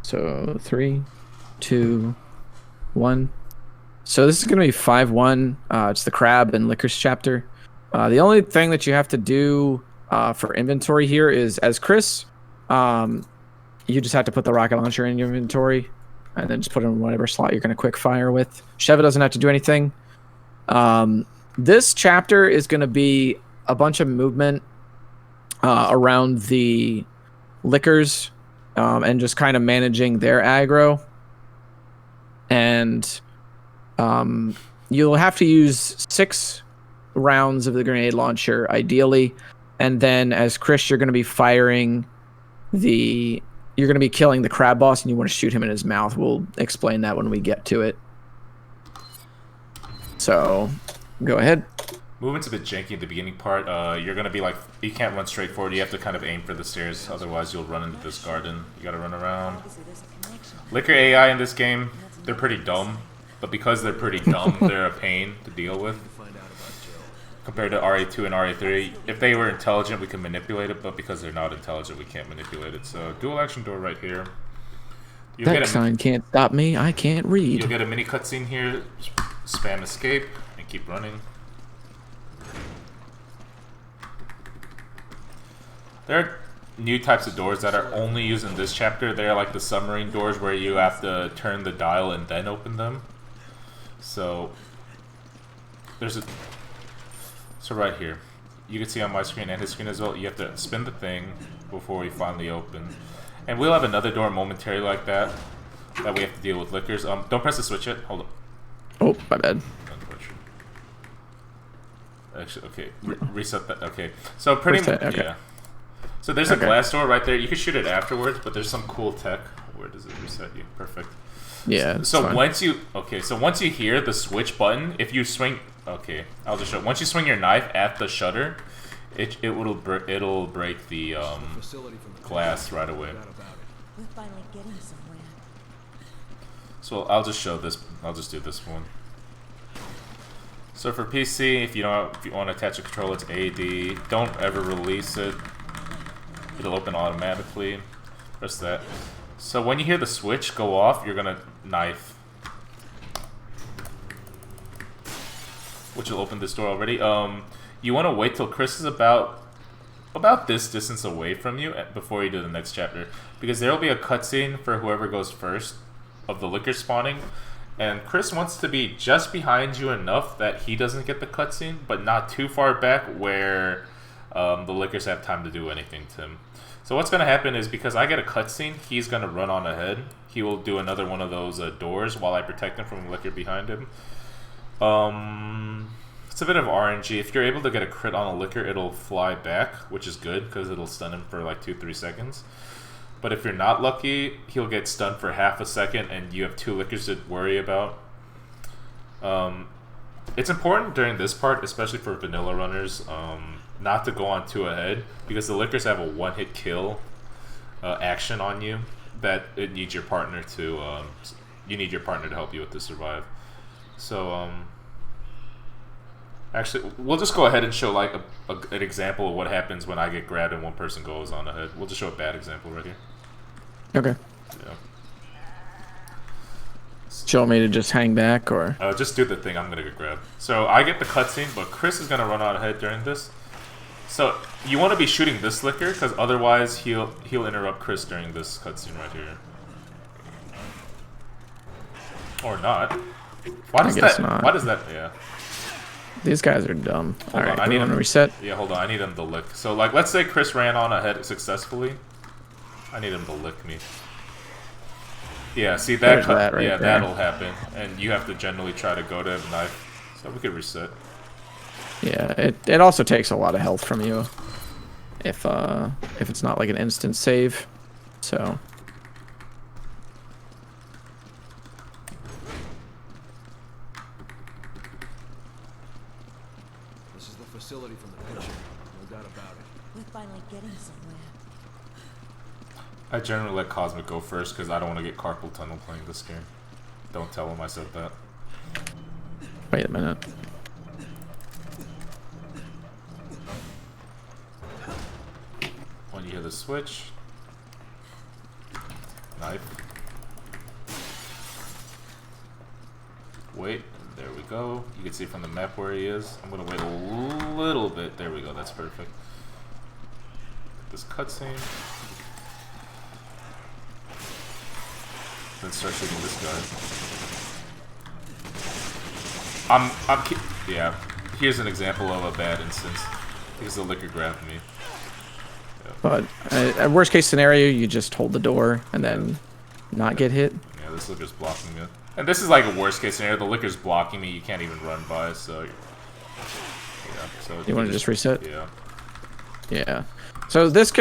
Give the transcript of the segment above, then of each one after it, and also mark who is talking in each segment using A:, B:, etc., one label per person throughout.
A: So 3, 2, 1. So this is going to be 5-1. It's the crab and licorice chapter. The only thing that you have to do for inventory here is, as Chris, you just have to put the rocket launcher in your inventory and then just put it in whatever slot you're going to quick fire with. Sheva doesn't have to do anything. This chapter is going to be a bunch of movement around the liquors and just kind of managing their aggro. And you'll have to use 6 rounds of the grenade launcher, ideally. And then as Chris, you're going to be firing you're going to be killing the crab boss, and you want to shoot him in his mouth. We'll explain that when we get to it. So, go ahead.
B: Movement's a bit janky at the beginning part. You're going to be like, you can't run straight forward. You have to kind of aim for the stairs. Otherwise, you'll run into this garden. You got to run around. Liquor AI in this game, they're pretty dumb. But because they're pretty dumb, they're a pain to deal with. Compared to RA2 and RA3. If they were intelligent, we can manipulate it. But because they're not intelligent, we can't manipulate it. So, dual action door right here.
A: That sign can't stop me. I can't read.
B: You'll get a mini cutscene here. Spam escape and keep running. There are new types of doors that are only used in this chapter. They're like the submarine doors where you have to turn the dial and then open them. So there's so right here, you can see on my screen and his screen as well, you have to spin the thing before we finally open. And we'll have another door momentarily like that we have to deal with liquors. Don't press the switch yet. Hold on.
A: Oh, my bad.
B: Actually, okay. Reset that. Okay. So pretty much,
A: okay.
B: Yeah. So there's a glass door right there. You can shoot it afterwards, but there's some cool tech. Where does it reset you? Perfect.
A: Yeah.
B: So once you hear the switch button, if you swing, okay, I'll just show. Once you swing your knife at the shutter, it'll break the glass right away.
C: We're finally getting somewhere.
B: So I'll just show this. I'll just do this one. So for PC, if you want to attach a controller, it's AD. Don't ever release it. It'll open automatically. Press that. So when you hear the switch go off, you're gonna knife, which will open this door already. You want to wait till Chris is about this distance away from you before you do the next chapter, because there will be a cutscene for whoever goes first of the liquor spawning, and Chris wants to be just behind you enough that he doesn't get the cutscene, but not too far back where the liquors have time to do anything to him. So what's going to happen is, because I get a cutscene, he's going to run on ahead. He will do another one of those doors while I protect him from the liquor behind him. It's a bit of RNG. If you're able to get a crit on a liquor, it'll fly back, which is good because it'll stun him for like 2-3 seconds. But if you're not lucky, he'll get stunned for half a second, and you have 2 liquors to worry about. It's important during this part, especially for vanilla runners, not to go on too ahead, because the liquors have a one-hit kill action on you that it needs your partner to help you with to survive. So actually, we'll just go ahead and show like an example of what happens when I get grabbed and one person goes on ahead. We'll just show a bad example right here.
A: Okay.
B: Yeah.
A: Show me to just hang back, or
B: just do the thing. I'm gonna get grabbed. So I get the cutscene, but Chris is gonna run on ahead during this. So you want to be shooting this liquor, because otherwise he'll interrupt Chris during this cutscene right here. Or not. Why does that?
A: Not.
B: Why does that? Yeah.
A: These guys are dumb.
B: Hold on,
A: Alright,
B: I need him
A: to reset.
B: Yeah, hold on. I need him to lick. So like, let's say Chris ran on ahead successfully. I need him to lick me. Yeah, see that?
A: Right
B: yeah,
A: there.
B: that'll happen, and you have to generally try to go to the knife. So we could reset.
A: Yeah, it also takes a lot of health from you if it's not like an instant save. So
D: this is the facility from the picture. No doubt about it.
C: We're finally getting somewhere.
B: I generally let Cosmic go first because I don't want to get carpal tunnel playing this game. Don't tell him I said that.
A: wait a minute.
B: When you hear the switch, knife. wait. There we go. You can see from the map where he is. I'm gonna wait a little bit. There we go. That's perfect. This cutscene. Then start shooting this guy. Yeah. Here's an example of a bad instance because the liquor grabbed me. Yeah.
A: But at worst case scenario, you just hold the door and then not get hit.
B: Yeah, this liquor's blocking me. And this is like a worst case scenario. The liquor's blocking me. You can't even run by. So yeah. So
A: You want to just reset?
B: Yeah.
A: Yeah. So this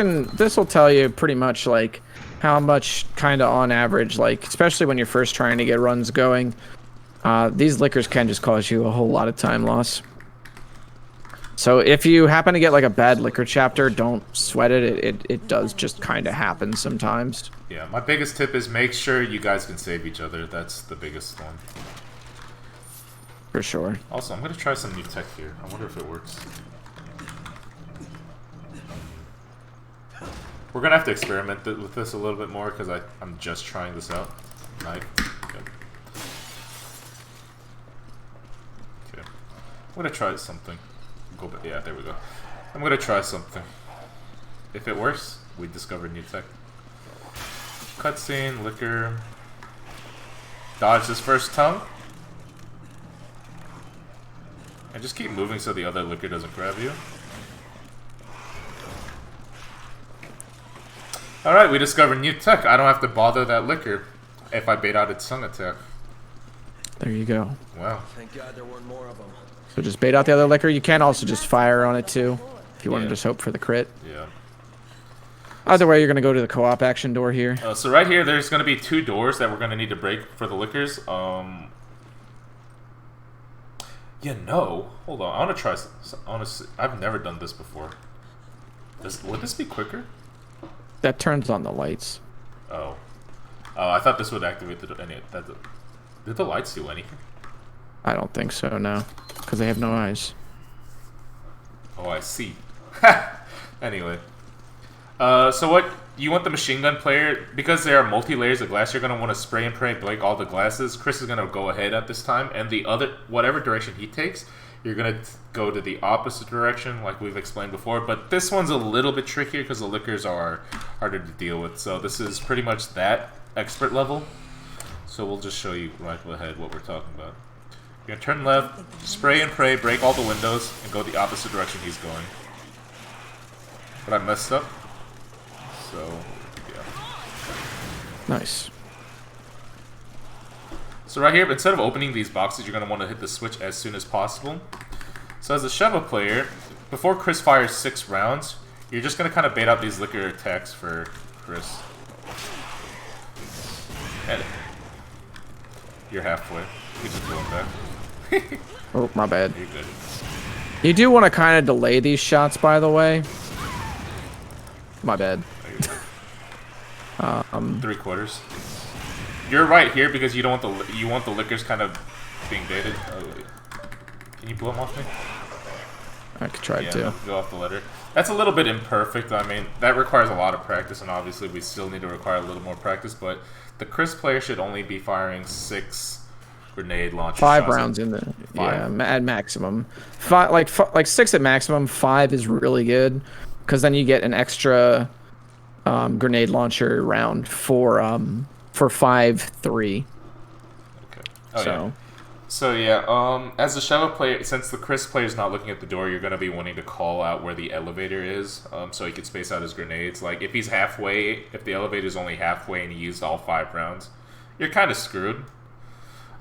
A: will tell you pretty much like how much kind of on average, like especially when you're first trying to get runs going, these liquors can just cause you a whole lot of time loss. So if you happen to get like a bad liquor chapter, don't sweat it. It does just kind of happen sometimes.
B: Yeah, my biggest tip is make sure you guys can save each other. That's the biggest one.
A: For sure.
B: Also, I'm going to try some new tech here. I wonder if it works. We're going to have to experiment with this a little bit more because I'm just trying this out. Yep. Okay. I'm going to try something. Go back. Yeah, there we go. I'm going to try something. If it works, we discovered new tech. Cutscene, liquor. Dodge this first tongue. And just keep moving so the other liquor doesn't grab you. Alright, we discovered new tech. I don't have to bother that liquor if I bait out its tongue attack.
A: There you go.
B: Wow.
D: Thank God there weren't more of them.
A: So just bait out the other liquor. You can also just fire on it too, if you want to just hope for the crit.
B: Yeah.
A: Either way, you're going to go to the co-op action door here.
B: So right here, there's going to be 2 doors that we're going to need to break for the liquors. Yeah, no. Hold on. I want to try. Honestly, I've never done this before. Would this be quicker?
A: That turns on the lights.
B: Oh. I thought this would activate the. Did the lights do anything?
A: I don't think so, no. Because they have no eyes.
B: Oh, I see. Anyway. So what you want the machine gun player, because there are multi-layers of glass, you're going to want to spray and pray break all the glasses. Chris is going to go ahead at this time, and the other, whatever direction he takes, you're going to go to the opposite direction, like we've explained before. But this one's a little bit trickier because the liquors are harder to deal with. So this is pretty much that expert level. So we'll just show you right ahead what we're talking about. You're going to turn left, spray and pray, break all the windows, and go the opposite direction he's going. But I messed up. So, yeah.
A: Nice.
B: So right here, instead of opening these boxes, you're going to want to hit the switch as soon as possible. So as a Sheva player, before Chris fires 6 rounds, you're just going to kind of bait out these liquor attacks for Chris. And you're halfway. You just pull him back.
A: Oh, my bad.
B: You're good.
A: You do want to kind of delay these shots, by the way. My bad.
B: Oh, you're good. 3/4. You're right here because you don't want the liquors kind of being baited. Oh, wait. Can you blow them off me?
A: I could try to.
B: Go off the ladder. That's a little bit imperfect. I mean, that requires a lot of practice, and obviously we still need to require a little more practice. But the Chris player should only be firing 6 grenade launcher
A: 5
B: shots
A: rounds in the
B: 5?
A: Yeah, at maximum. 5, like 6 at maximum. 5 is really good because then you get an extra grenade launcher round for 5-3.
B: Okay. Oh,
A: so.
B: yeah. So yeah, as a Sheva player, since the Chris player is not looking at the door, you're gonna be wanting to call out where the elevator is, so he can space out his grenades. Like if he's halfway, if the elevator is only halfway and he used all 5 rounds, you're kind of screwed.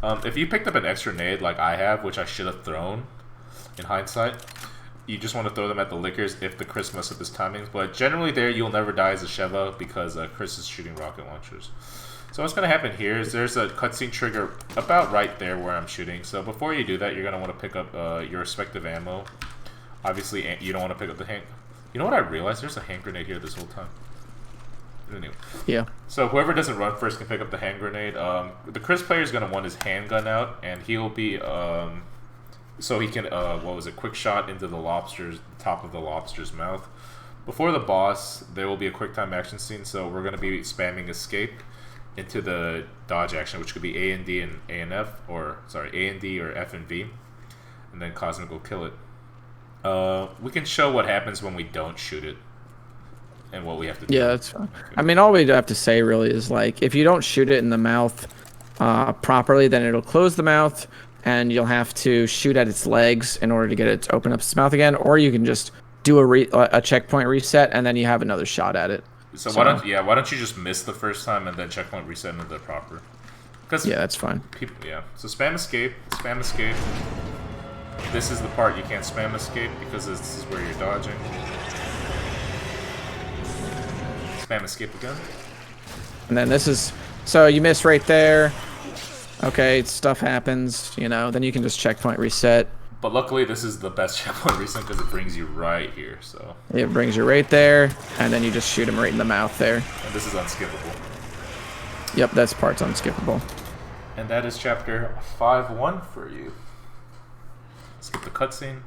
B: If you picked up an extra grenade like I have, which I should have thrown, in hindsight, you just want to throw them at the liquors if the Chris messes up his timings. But generally, there you'll never die as a Sheva because Chris is shooting rocket launchers. So what's going to happen here is there's a cutscene trigger about right there where I'm shooting. So before you do that, you're going to want to pick up your respective ammo. Obviously, you don't want to pick up the hand... You know what I realized? There's a hand grenade here this whole time. Anyway.
A: Yeah.
B: So whoever doesn't run first can pick up the hand grenade. The Chris player is going to want his handgun out, and he'll be... so he can, quick shot into the top of the lobster's mouth. Before the boss, there will be a quick time action scene, so we're going to be spamming escape. into the dodge action, which could be A and D and A and F, or sorry, A and D or F and V, and then Cosmic will kill it. We can show what happens when we don't shoot it, and what we have to do.
A: Yeah, that's fine. I mean, all we have to say really is like, if you don't shoot it in the mouth properly, then it'll close the mouth, and you'll have to shoot at its legs in order to get it to open up its mouth again, or you can just do a checkpoint reset, and then you have another shot at it.
B: So why don't you just miss the first time and then checkpoint reset into the proper? Because
A: yeah, that's fine.
B: People, yeah. So spam escape, spam escape. This is the part you can't spam escape because this is where you're dodging. Spam escape again.
A: And then this is, so you miss right there. Okay, stuff happens, you know, then you can just checkpoint reset.
B: But luckily this is the best checkpoint reset because it brings you right here, so.
A: It brings you right there, and then you just shoot him right in the mouth there.
B: And this is unskippable.
A: Yep, that's part's unskippable.
B: And that is chapter 5-1 for you. Skip the cutscene.